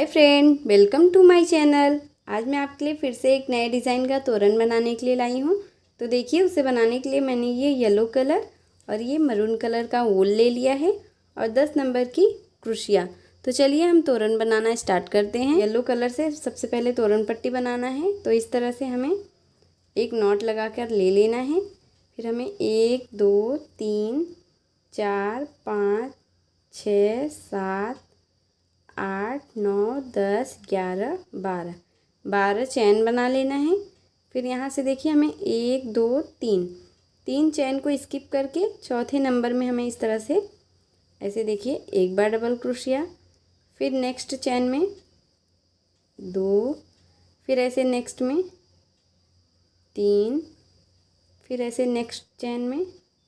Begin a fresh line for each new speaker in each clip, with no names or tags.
Hi friend, welcome to my channel. आज मैं आपके लिए फिर से एक नए डिज़ाइन का तोरण बनाने के लिए लाई हूँ। तो देखिए, उसे बनाने के लिए मैंने ये येलो कलर और ये मरून कलर का वूल ले लिया है और 10 नंबर की क्रोशिया। तो चलिए हम तोरण बनाना स्टार्ट करते हैं। येलो कलर से सबसे पहले तोरण पट्टी बनाना है। तो इस तरह से हमें एक नॉट लगा कर ले लेना है। फिर हमें 1 2 3 4 5 6 7 8 9 10 11 12 चैन बना लेना है। फिर यहाँ से देखिए हमें 1 2 3 चैन को स्किप करके चौथे नंबर में हमें इस तरह से ऐसे देखिए एक बार डबल क्रोशिया, फिर नेक्स्ट चैन में 2, फिर ऐसे नेक्स्ट में 3, फिर ऐसे नेक्स्ट चैन में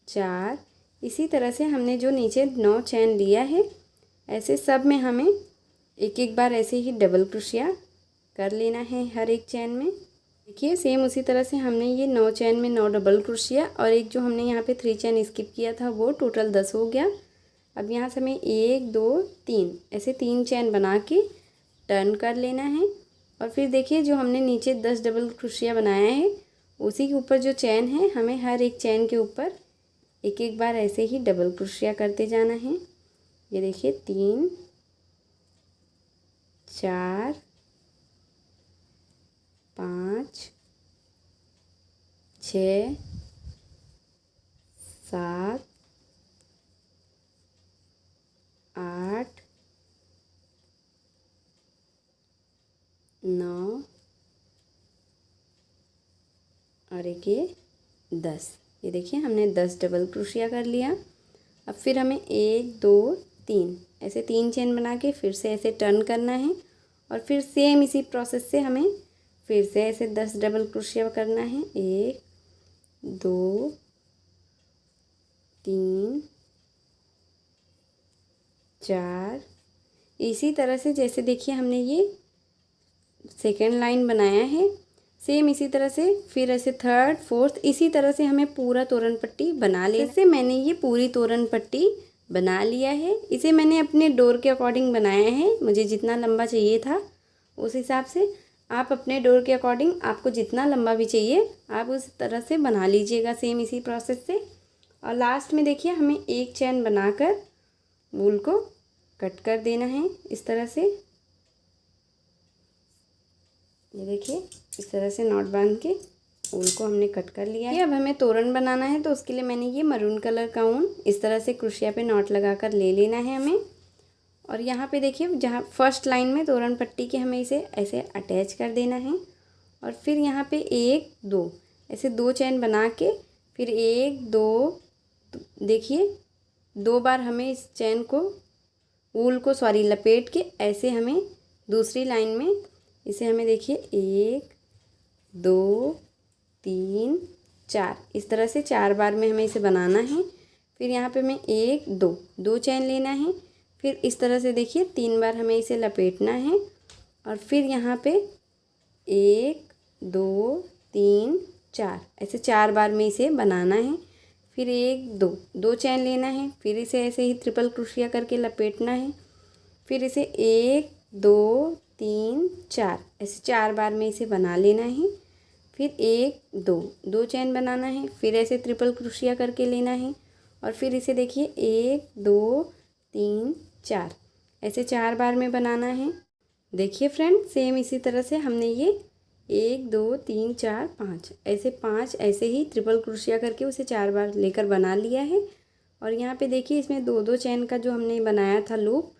4। इसी तरह से हमने जो नीचे 9 चैन लिया है ऐसे सब में हमें एक एक बार ऐसे ही डबल क्रोशिया कर लेना है हर एक चैन में। देखिए सेम उसी तरह से हमने ये 9 चैन में 9 डबल क्रोशिया और एक जो हमने यहाँ पे 3 चैन स्किप किया था वो टोटल 10 हो गया। अब यहाँ से हमें 1 2 3 ऐसे 3 चैन बना के टर्न कर लेना है। और फिर देखिए जो हमने नीचे 10 डबल क्रोशिया बनाया है उसी के ऊपर जो चैन है हमें हर एक चैन के ऊपर एक एक बार ऐसे ही डबल क्रोशिया करते जाना है। ये देखिए 3 4 5 6 7 8 9 और एक ये 10। ये देखिए हमने 10 डबल क्रोशिया कर लिया। अब फिर हमें 1 2 3 ऐसे 3 चेन बना के फिर से ऐसे टर्न करना है और फिर सेम इसी प्रोसेस से हमें फिर से ऐसे 10 डबल क्रोशिया करना है। 1 2 3 4। इसी तरह से जैसे देखिए हमने ये सेकेंड लाइन बनाया है सेम इसी तरह से फिर ऐसे थर्ड फोर्थ इसी तरह से हमें पूरा तोरण पट्टी बना लेना। जैसे मैंने ये पूरी तोरण पट्टी बना लिया है। इसे मैंने अपने डोर के अकॉर्डिंग बनाया है, मुझे जितना लंबा चाहिए था उस हिसाब से। आप अपने डोर के अकॉर्डिंग आपको जितना लंबा भी चाहिए आप उस तरह से बना लीजिएगा सेम इसी प्रोसेस से। और लास्ट में देखिए हमें एक चैन बनाकर वूल को कट कर देना है इस तरह से। ये देखिए इस तरह से नॉट बांध के ऊन को हमने कट कर लिया है। अब हमें तोरण बनाना है तो उसके लिए मैंने ये मरून कलर का ऊन इस तरह से क्रोशिया पे नॉट लगाकर ले लेना है हमें। और यहाँ पे देखिए जहाँ फर्स्ट लाइन में तोरण पट्टी के हमें इसे ऐसे अटैच कर देना है। और फिर यहाँ पे 1 2 ऐसे 2 चैन बना के फिर 1 2 देखिए 2 बार हमें इस चैन को ऊल को लपेट के ऐसे हमें दूसरी लाइन में इसे हमें देखिए 1 2 3 4 इस तरह से 4 बार में हमें इसे बनाना है। फिर यहाँ पे हमें 1 2 चैन लेना है। फिर इस तरह से देखिए 3 बार हमें इसे लपेटना है। और फिर यहाँ पे 1 2 3 4 ऐसे 4 बार में इसे बनाना है। फिर 1 2 चैन लेना है। फिर इसे ऐसे ही ट्रिपल क्रोशिया करके लपेटना है। फिर इसे 1 2 3 4 ऐसे 4 बार में इसे बना लेना है। फिर 1 2 चैन बनाना है। फिर ऐसे ट्रिपल क्रोशिया करके लेना है। और फिर इसे देखिए 1 2 3 4 ऐसे 4 बार में बनाना है। देखिए फ्रेंड सेम इसी तरह से हमने ये 1 2 3 4 5 ऐसे 5 ऐसे ही ट्रिपल क्रोशिया करके उसे 4 बार लेकर बना लिया है। और यहाँ पे देखिए इसमें 2 चैन का जो हमने बनाया था लूप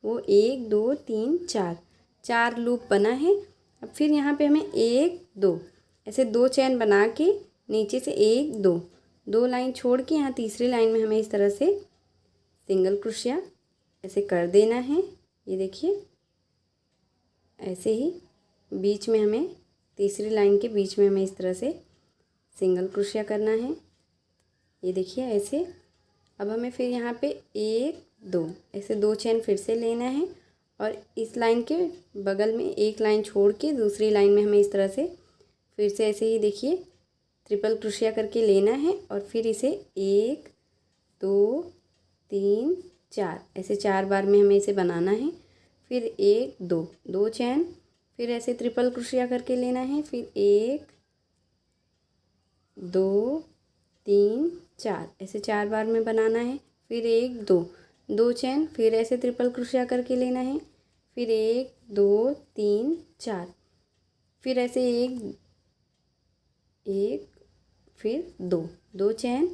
वो 1 2 3 4 लूप बना है। अब फिर यहाँ पे हमें 1 2 ऐसे 2 चैन बना के नीचे से 1 2 लाइन छोड़ के यहाँ तीसरी लाइन में हमें इस तरह से सिंगल क्रोशिया ऐसे कर देना है। ये देखिए ऐसे ही बीच में हमें तीसरी लाइन के बीच में हमें इस तरह से सिंगल क्रोशिया करना है। ये देखिए ऐसे। अब हमें फिर यहाँ पे 1 2 ऐसे 2 चैन फिर से लेना है और इस लाइन के बगल में एक लाइन छोड़ के दूसरी लाइन में हमें इस तरह से फिर से ऐसे ही देखिए ट्रिपल क्रोशिया करके लेना है। और फिर इसे 1 2 3 4 ऐसे 4 बार में हमें इसे बनाना है। फिर एक दो, दो चैन, फिर ऐसे ट्रिपल क्रोशिया करके लेना है, फिर एक दो तीन चार, ऐसे 4 बार में बनाना है, फिर एक दो, दो चैन, फिर ऐसे ट्रिपल क्रोशिया करके लेना है, फिर एक दो तीन चार, फिर ऐसे एक फिर दो, दो चैन,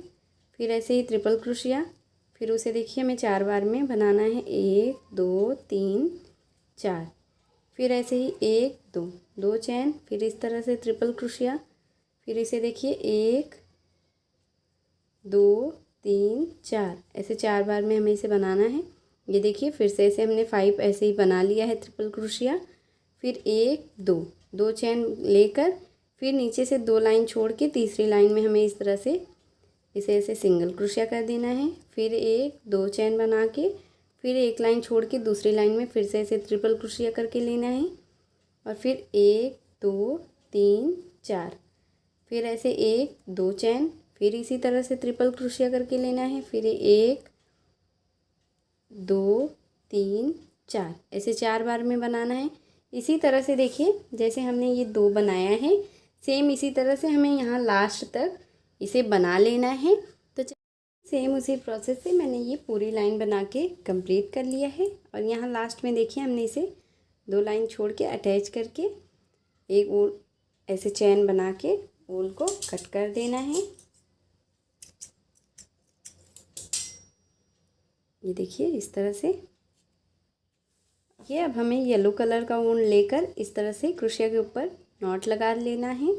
फिर ऐसे ही ट्रिपल क्रोशिया, फिर उसे देखिए हमें 4 बार में बनाना है, एक दो तीन चार, फिर ऐसे ही एक दो, दो चैन, फिर इस तरह से ट्रिपल क्रोशिया, फिर इसे देखिए एक दो तीन चार, ऐसे 4 बार में हमें इसे बनाना है। ये देखिए फिर से ऐसे हमने 5 ऐसे ही बना लिया है ट्रिपल क्रोशिया, फिर एक दो, दो चैन लेकर फिर नीचे से 2 लाइन छोड़ के तीसरी लाइन में हमें इस तरह से इसे ऐसे सिंगल क्रोशिया कर देना है, फिर एक दो चैन बना के फिर एक लाइन छोड़ के दूसरी लाइन में फिर से ऐसे ट्रिपल क्रोशिया करके लेना है, और फिर एक दो तीन चार, फिर ऐसे एक दो चैन, फिर इसी तरह से ट्रिपल क्रोशिया करके लेना है, फिर एक दो तीन चार, ऐसे 4 बार में बनाना है। इसी तरह से देखिए जैसे हमने ये 2 बनाया है, सेम इसी तरह से हमें यहाँ लास्ट तक इसे बना लेना है। तो सेम उसी प्रोसेस से मैंने ये पूरी लाइन बना के कंप्लीट कर लिया है, और यहाँ लास्ट में देखिए हमने इसे 2 लाइन छोड़ के अटैच करके एक और ऐसे चैन बना के वूल को कट कर देना है। ये देखिए इस तरह से। ये अब हमें येलो कलर का ऊन लेकर इस तरह से क्रोशिया के ऊपर नॉट लगा लेना है,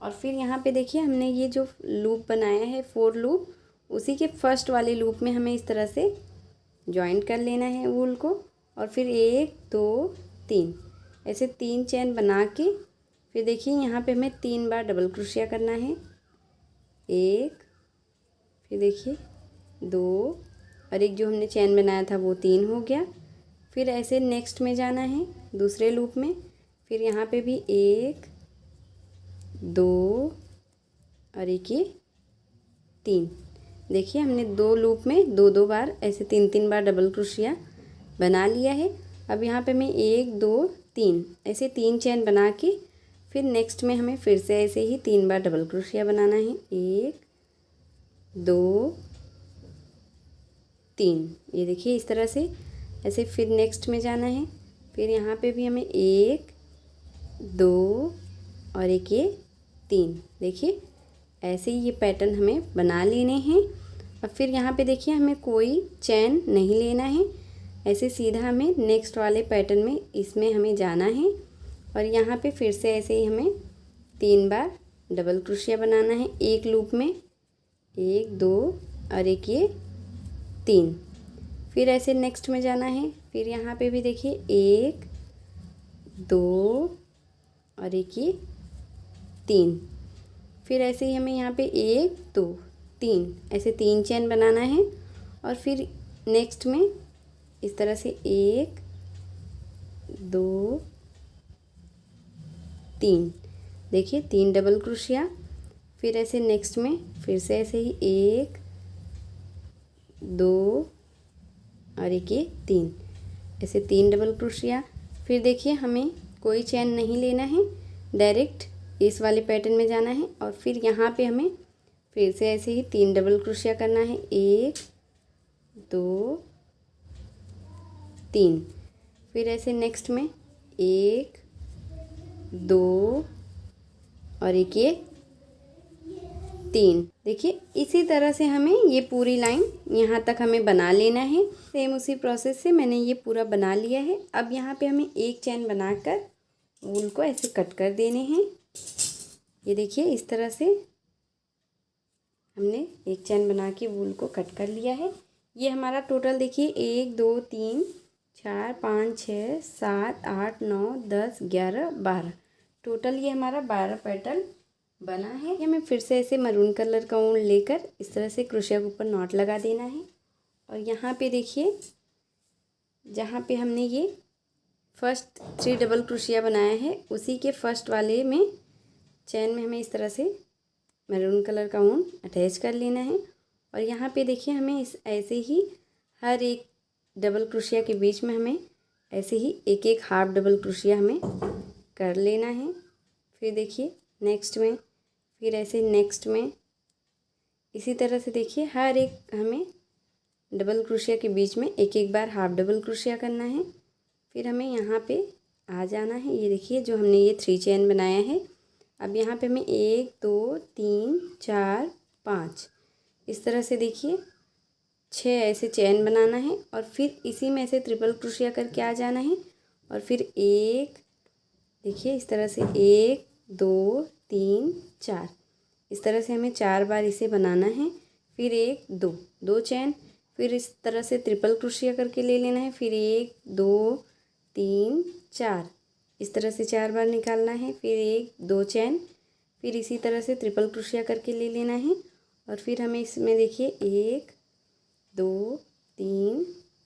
और फिर यहाँ पे देखिए हमने ये जो लूप बनाया है 4 लूप, उसी के फर्स्ट वाले लूप में हमें इस तरह से जॉइंट कर लेना है वूल को, और फिर एक दो तीन, ऐसे 3 चैन बना के फिर देखिए यहाँ पे हमें 3 बार डबल क्रोशिया करना है, एक, फिर देखिए दो, और एक जो हमने चैन बनाया था वो 3 हो गया, फिर ऐसे नेक्स्ट में जाना है दूसरे लूप में, फिर यहाँ पे भी एक दो और एक ये 3, देखिए हमने 2 लूप में 2 बार ऐसे 3 बार डबल क्रोशिया बना लिया है। अब यहाँ पे मैं एक दो तीन ऐसे 3 चैन बना के फिर नेक्स्ट में हमें फिर से ऐसे ही 3 बार डबल क्रोशिया बनाना है, एक दो तीन, ये देखिए इस तरह से ऐसे फिर नेक्स्ट में जाना है, फिर यहाँ पे भी हमें एक दो और एक ये 3, देखिए ऐसे ही ये पैटर्न हमें बना लेने हैं। अब फिर यहाँ पे देखिए हमें कोई चैन नहीं लेना है, ऐसे सीधा हमें नेक्स्ट वाले पैटर्न में इसमें हमें जाना है, और यहाँ पे फिर से ऐसे ही हमें 3 बार डबल क्रोशिया बनाना है एक लूप में, एक दो और एक ये 3, फिर ऐसे नेक्स्ट में जाना है, फिर यहाँ पे भी देखिए एक दो और एक ये 3, फिर ऐसे ही हमें यहाँ पे एक दो तीन ऐसे 3 चैन बनाना है, और फिर नेक्स्ट में इस तरह से एक दो तीन, देखिए 3 डबल क्रोशिया, फिर ऐसे नेक्स्ट में फिर से ऐसे ही एक दो और एक ये 3, ऐसे 3 डबल क्रोशिया, फिर देखिए हमें कोई चैन नहीं लेना है, डायरेक्ट इस वाले पैटर्न में जाना है, और फिर यहाँ पे हमें फिर से ऐसे ही 3 डबल क्रोशिया करना है, एक दो तीन, फिर ऐसे नेक्स्ट में एक दो और एक ये 3, देखिए इसी तरह से हमें ये पूरी लाइन यहाँ तक हमें बना लेना है। सेम उसी प्रोसेस से मैंने ये पूरा बना लिया है। अब यहाँ पे हमें एक चैन बनाकर वूल को ऐसे कट कर देने हैं। ये देखिए इस तरह से हमने एक चैन बना के वूल को कट कर लिया है। ये हमारा टोटल देखिए 1 2 3 4 5 6 7 8 9 10 11 12, टोटल ये हमारा 12 पैटर्न बना है। ये हमें फिर से ऐसे मरून कलर का ऊन लेकर इस तरह से क्रोशिया के ऊपर नॉट लगा देना है, और यहाँ पे देखिए जहाँ पे हमने ये फर्स्ट 3 डबल क्रोशिया बनाया है उसी के फर्स्ट वाले में चैन में हमें इस तरह से मैरून कलर का ऊन अटैच कर लेना है, और यहाँ पे देखिए हमें इस ऐसे ही हर एक डबल क्रोशिया के बीच में हमें ऐसे ही एक एक हाफ डबल क्रोशिया हमें कर लेना है। फिर देखिए नेक्स्ट में, फिर ऐसे नेक्स्ट में, इसी तरह से देखिए हर एक हमें डबल क्रोशिया के बीच में एक एक बार हाफ डबल क्रोशिया करना है। फिर हमें यहाँ पे आ जाना है। ये देखिए जो हमने ये 3 चेन बनाया है, अब यहाँ पे हमें 1 2 3 4 5 इस तरह से देखिए 6 ऐसे चेन बनाना है और फिर इसी में ऐसे ट्रिपल क्रोशिया करके आ जाना है। और फिर एक देखिए इस तरह से 1 2 3 4 इस तरह से हमें 4 बार इसे बनाना है। फिर 1 2 2 चेन, फिर इस तरह से ट्रिपल क्रोशिया करके ले लेना है। फिर 1 2 3 4 इस तरह से 4 बार निकालना है। फिर 1 2 चेन, फिर इसी तरह से ट्रिपल क्रोशिया करके ले लेना है। और फिर हमें इसमें देखिए 1 2 3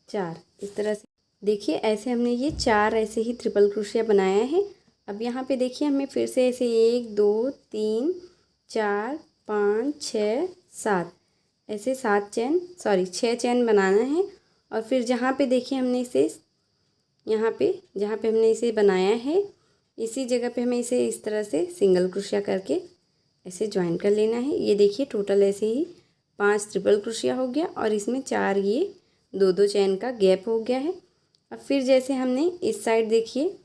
4 इस तरह से देखिए ऐसे हमने ये 4 ऐसे ही ट्रिपल क्रोशिया बनाया है। अब यहाँ पे देखिए हमें फिर से ऐसे 1 2 3 4 5 6 7 ऐसे 6 चेन बनाना है। और फिर जहाँ पे देखिए हमने इसे यहाँ पे जहाँ पे हमने इसे बनाया है, इसी जगह पे हमें इसे इस तरह से सिंगल क्रोशिया करके ऐसे ज्वाइन कर लेना है। ये देखिए टोटल ऐसे ही 5 ट्रिपल क्रोशिया हो गया और इसमें 4 ये 2 चेन का गैप हो गया है। अब फिर जैसे हमने इस साइड देखिए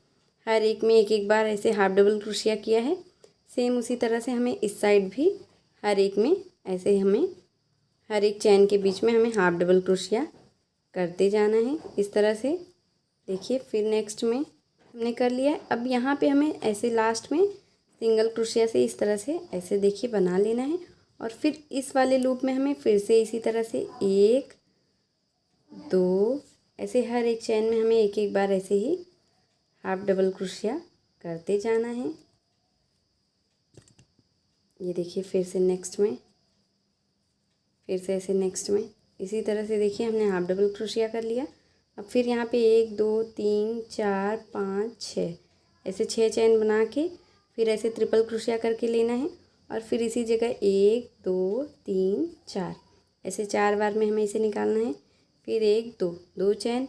हर एक में एक एक बार ऐसे हाफ डबल क्रोशिया किया है, सेम उसी तरह से हमें इस साइड भी हर एक में ऐसे हमें हर एक चेन के बीच में हमें हाफ डबल क्रोशिया करते जाना है इस तरह से। देखिए फिर नेक्स्ट में हमने कर लिया है। अब यहाँ पे हमें ऐसे लास्ट में सिंगल क्रोशिया से इस तरह से ऐसे देखिए बना लेना है। और फिर इस वाले लूप में हमें फिर से इसी तरह से 1 2 ऐसे हर एक चेन में हमें एक एक बार ऐसे ही हाफ डबल क्रोशिया करते जाना है। ये देखिए फिर से नेक्स्ट में, फिर से ऐसे नेक्स्ट में, इसी तरह से देखिए हमने हाफ डबल क्रोशिया कर लिया। अब फिर यहाँ पे 1 2 3 4 5 6 ऐसे 6 चेन बना के फिर ऐसे ट्रिपल क्रोशिया करके लेना है। और फिर इसी जगह 1 2 3 4 ऐसे 4 बार में हमें इसे निकालना है। फिर 1 2 2 चेन,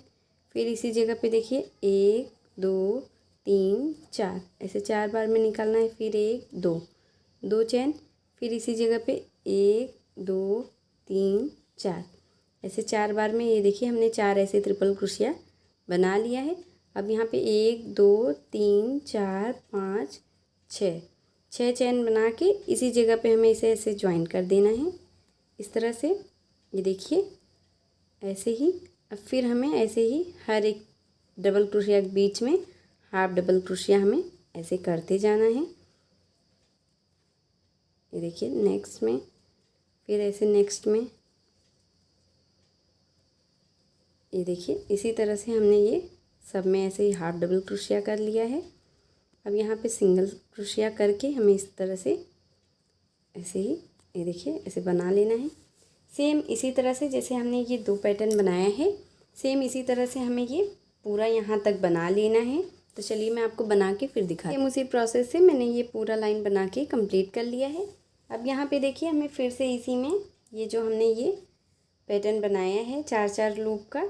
फिर इसी जगह पे देखिए 1 2 3 4 ऐसे 4 बार में निकालना है। फिर 1 2 2 चेन, फिर इसी जगह पे 1 2 3 4 ऐसे 4 बार में ये देखिए हमने 4 ऐसे ट्रिपल क्रोशिया बना लिया है। अब यहाँ पे 1 2 3 4 5 6 चेन बना के इसी जगह पे हमें इसे ऐसे ज्वाइन कर देना है इस तरह से। ये देखिए ऐसे ही। अब फिर हमें ऐसे ही हर एक डबल क्रोशिया के बीच में हाफ डबल क्रोशिया हमें ऐसे करते जाना है। ये देखिए नेक्स्ट में, फिर ऐसे नेक्स्ट में, ये देखिए इसी तरह से हमने ये सब में ऐसे ही हाफ डबल क्रोशिया कर लिया है। अब यहाँ पे सिंगल क्रोशिया करके हमें इस तरह से ऐसे ही ये देखिए ऐसे बना लेना है। सेम इसी तरह से जैसे हमने ये 2 पैटर्न बनाया है, सेम इसी तरह से हमें ये पूरा यहाँ तक बना लेना है। तो चलिए मैं आपको बना के फिर दिखाती हूँ। उसी प्रोसेस से मैंने ये पूरा लाइन बना के कंप्लीट कर लिया है। अब यहाँ पे देखिए हमें फिर से इसी में ये जो हमने ये पैटर्न बनाया है 4 लूप का,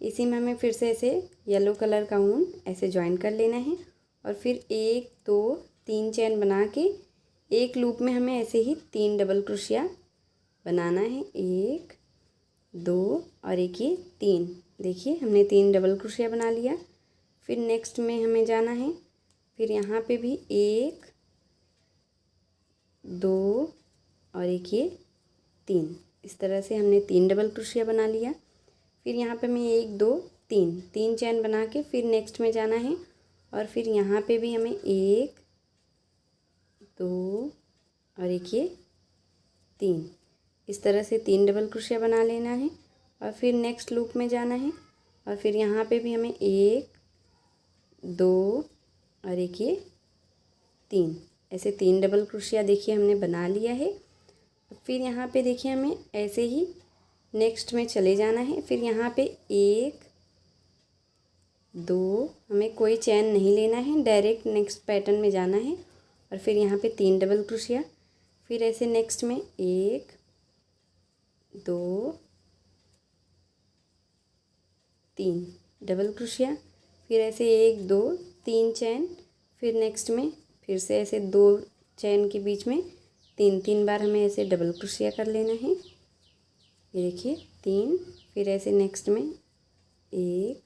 इसी में हमें फिर से ऐसे येलो कलर का ऊन ऐसे ज्वाइन कर लेना है। और फिर 1 2 3 चेन बना के एक लूप में हमें ऐसे ही 3 डबल क्रोशिया बनाना है। 1 2 और एक ये 3, देखिए हमने 3 डबल क्रोशिया बना लिया। फिर नेक्स्ट में हमें जाना है, फिर यहाँ पे भी 1 2 और एक ये 3 इस तरह से हमने 3 डबल क्रोशिया बना लिया। फिर यहाँ पे हमें 1 2 3 चेन बना के फिर नेक्स्ट में जाना है। और फिर यहाँ पे भी हमें 1 2 और एक ये 3 इस तरह से 3 डबल क्रोशिया बना लेना है। और फिर नेक्स्ट लूप में जाना है। और फिर यहाँ पे भी हमें 1 2 और एक ये 3 ऐसे 3 डबल क्रोशिया देखिए हमने बना लिया है। फिर यहाँ पे देखिए हमें ऐसे ही नेक्स्ट में चले जाना है। फिर यहाँ पे 1 2 हमें कोई चैन नहीं लेना है, डायरेक्ट नेक्स्ट पैटर्न में जाना है। और फिर यहाँ पे 3 डबल क्रोशिया, फिर ऐसे नेक्स्ट में 1 2 3 डबल क्रोशिया, फिर ऐसे 1 2 3 चैन, फिर नेक्स्ट में फिर से ऐसे 2 चैन के बीच में 3 बार हमें ऐसे डबल क्रोशिया कर लेना है। ये देखिए 3, फिर ऐसे नेक्स्ट में 1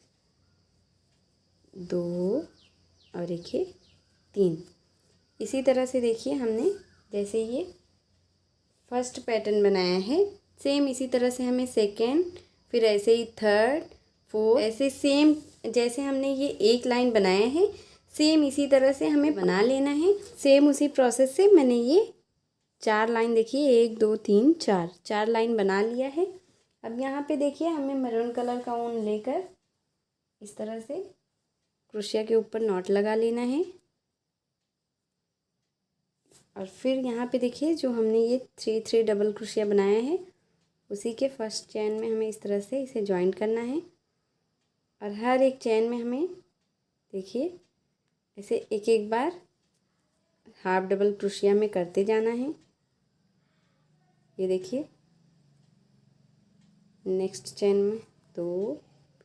2 और देखिए 3। इसी तरह से देखिए हमने जैसे ये फर्स्ट पैटर्न बनाया है, सेम इसी तरह से हमें सेकेंड, फिर ऐसे ही थर्ड, फोर्थ, ऐसे सेम जैसे हमने ये एक लाइन बनाया है सेम इसी तरह से हमें बना लेना है। सेम उसी प्रोसेस से मैंने ये 4 लाइन देखिए 1 2 3 4 लाइन बना लिया है। अब यहाँ पे देखिए हमें मैरून कलर का ऊन लेकर इस तरह से क्रोशिया के ऊपर नॉट लगा लेना है। और फिर यहाँ पे देखिए जो हमने ये 3 डबल क्रोशिया बनाया है उसी के फर्स्ट चैन में हमें इस तरह से इसे जॉइंट करना है। और हर एक चैन में हमें देखिए ऐसे एक बार हाफ डबल क्रोशिया में करते जाना है। ये देखिए नेक्स्ट चैन में 2,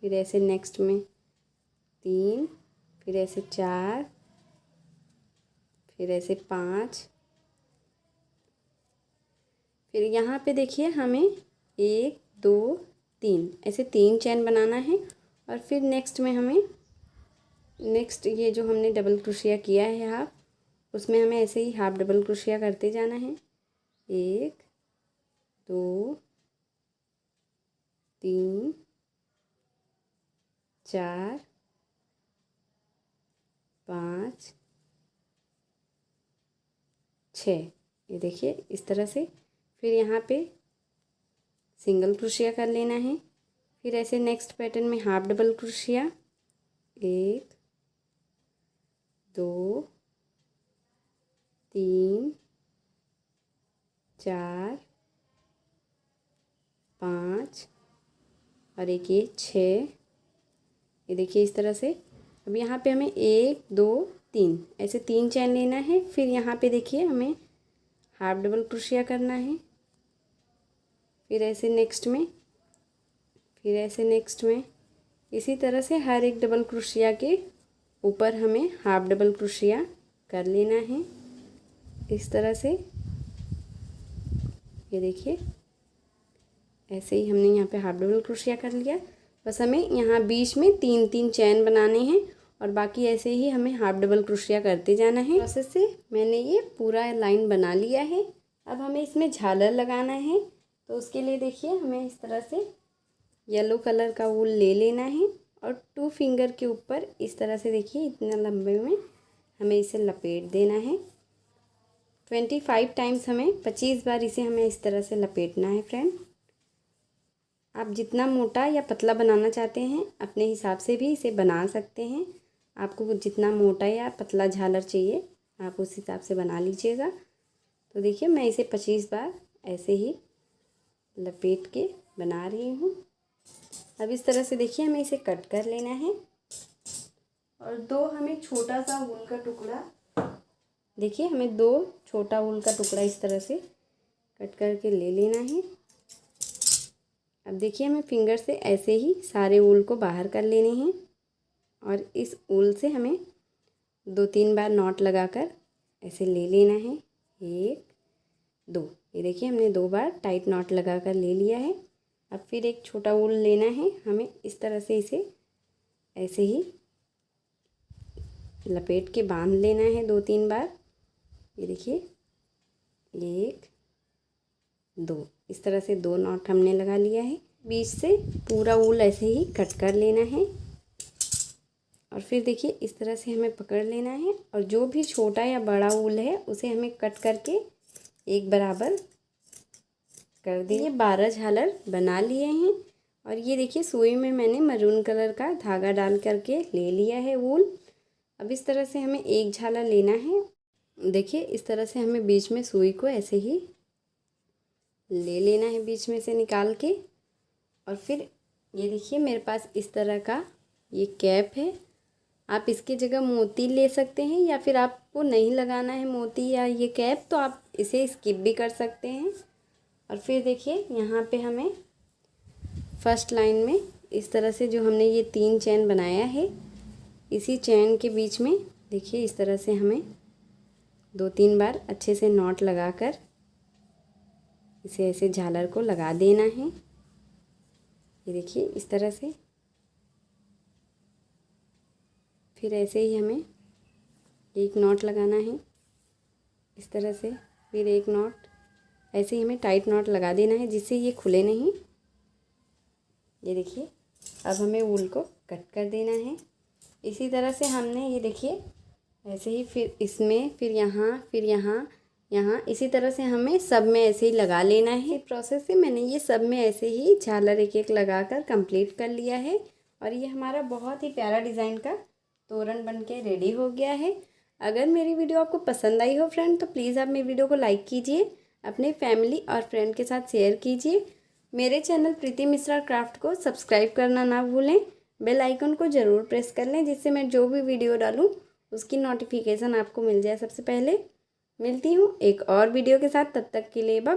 फिर ऐसे नेक्स्ट में 3, फिर ऐसे 4, फिर ऐसे 5, फिर यहाँ पे देखिए हमें 1 2 3 ऐसे 3 चैन बनाना है। और फिर नेक्स्ट में हमें नेक्स्ट ये जो हमने डबल क्रोशिया किया है हाफ, उसमें हमें ऐसे ही हाफ डबल क्रोशिया करते जाना है। 1 2 3 4 5 6। ये देखिए इस तरह से। फिर यहाँ पे सिंगल क्रोशिया कर लेना है। फिर ऐसे नेक्स्ट पैटर्न में हाफ डबल क्रोशिया 1 2 3 4 5 और एक ये 6। ये देखिए इस तरह से। अब यहाँ पे हमें 1 2 3 ऐसे 3 चैन लेना है। फिर यहाँ पे देखिए हमें हाफ डबल क्रोशिया करना है। फिर ऐसे नेक्स्ट में, फिर ऐसे नेक्स्ट में, इसी तरह से हर एक डबल क्रोशिया के ऊपर हमें हाफ डबल क्रोशिया कर लेना है इस तरह से। ये देखिए ऐसे ही हमने यहाँ पे हाफ डबल क्रोशिया कर लिया। बस हमें यहाँ बीच में 3 चैन बनाने हैं और बाकी ऐसे ही हमें हाफ डबल क्रोशिया करते जाना है। प्रोसेस से मैंने ये पूरा लाइन बना लिया है। अब हमें इसमें झालर लगाना है, तो उसके लिए देखिए हमें इस तरह से येलो कलर का वूल ले लेना है और 2 फिंगर के ऊपर इस तरह से देखिए इतना लंबे में हमें इसे लपेट देना है। 25 टाइम्स हमें 25 बार इसे हमें इस तरह से लपेटना है फ्रेंड। आप जितना मोटा या पतला बनाना चाहते हैं अपने हिसाब से भी इसे बना सकते हैं। आपको जितना मोटा या पतला झालर चाहिए आप उस हिसाब से बना लीजिएगा। तो देखिए मैं इसे 25 बार ऐसे ही लपेट के बना रही हूँ। अब इस तरह से देखिए हमें इसे कट कर लेना है और 2 हमें छोटा सा वूल का टुकड़ा, देखिए हमें 2 छोटा वूल का टुकड़ा इस तरह से कट करके ले लेना है। अब देखिए हमें फिंगर से ऐसे ही सारे वूल को बाहर कर लेने हैं और इस वूल से हमें 2-3 बार नॉट लगाकर ऐसे ले लेना है। 1 2, ये देखिए हमने 2 बार टाइट नॉट लगाकर ले लिया है। अब फिर एक छोटा वूल लेना है, हमें इस तरह से इसे ऐसे ही लपेट के बांध लेना है 2-3 बार। ये देखिए 1 2, इस तरह से 2 नॉट हमने लगा लिया है। बीच से पूरा वूल ऐसे ही कट कर लेना है और फिर देखिए इस तरह से हमें पकड़ लेना है और जो भी छोटा या बड़ा वूल है उसे हमें कट करके एक बराबर कर दिए। 12 झालर बना लिए हैं और ये देखिए सुई में मैंने मैरून कलर का धागा डाल करके ले लिया है वूल। अब इस तरह से हमें एक झालर लेना है। देखिए इस तरह से हमें बीच में सुई को ऐसे ही ले लेना है बीच में से निकाल के। और फिर ये देखिए मेरे पास इस तरह का ये कैप है। आप इसकी जगह मोती ले सकते हैं या फिर आपको नहीं लगाना है मोती या ये कैप तो आप इसे स्किप भी कर सकते हैं। और फिर देखिए यहाँ पे हमें फर्स्ट लाइन में इस तरह से जो हमने ये 3 चैन बनाया है इसी चैन के बीच में देखिए इस तरह से हमें 2-3 बार अच्छे से नॉट लगाकर इसे ऐसे झालर को लगा देना है। ये देखिए इस तरह से। फिर ऐसे ही हमें एक नॉट लगाना है इस तरह से, फिर एक नॉट, ऐसे ही हमें टाइट नॉट लगा देना है जिससे ये खुले नहीं। ये देखिए अब हमें वूल को कट कर देना है। इसी तरह से हमने ये देखिए ऐसे ही फिर इसमें, फिर यहाँ, यहाँ इसी तरह से हमें सब में ऐसे ही लगा लेना है। प्रोसेस से मैंने ये सब में ऐसे ही झालर एक एक लगाकर कंप्लीट कर लिया है और ये हमारा बहुत ही प्यारा डिज़ाइन का तोरण बनके रेडी हो गया है। अगर मेरी वीडियो आपको पसंद आई हो फ्रेंड तो प्लीज़ आप मेरी वीडियो को लाइक कीजिए, अपने फैमिली और फ्रेंड के साथ शेयर कीजिए। मेरे चैनल प्रीति मिश्रा क्राफ्ट को सब्सक्राइब करना ना भूलें। बेल आइकन को ज़रूर प्रेस कर लें जिससे मैं जो भी वीडियो डालूँ उसकी नोटिफिकेशन आपको मिल जाए सबसे पहले। मिलती हूँ एक और वीडियो के साथ, तब तक के लिए बाय।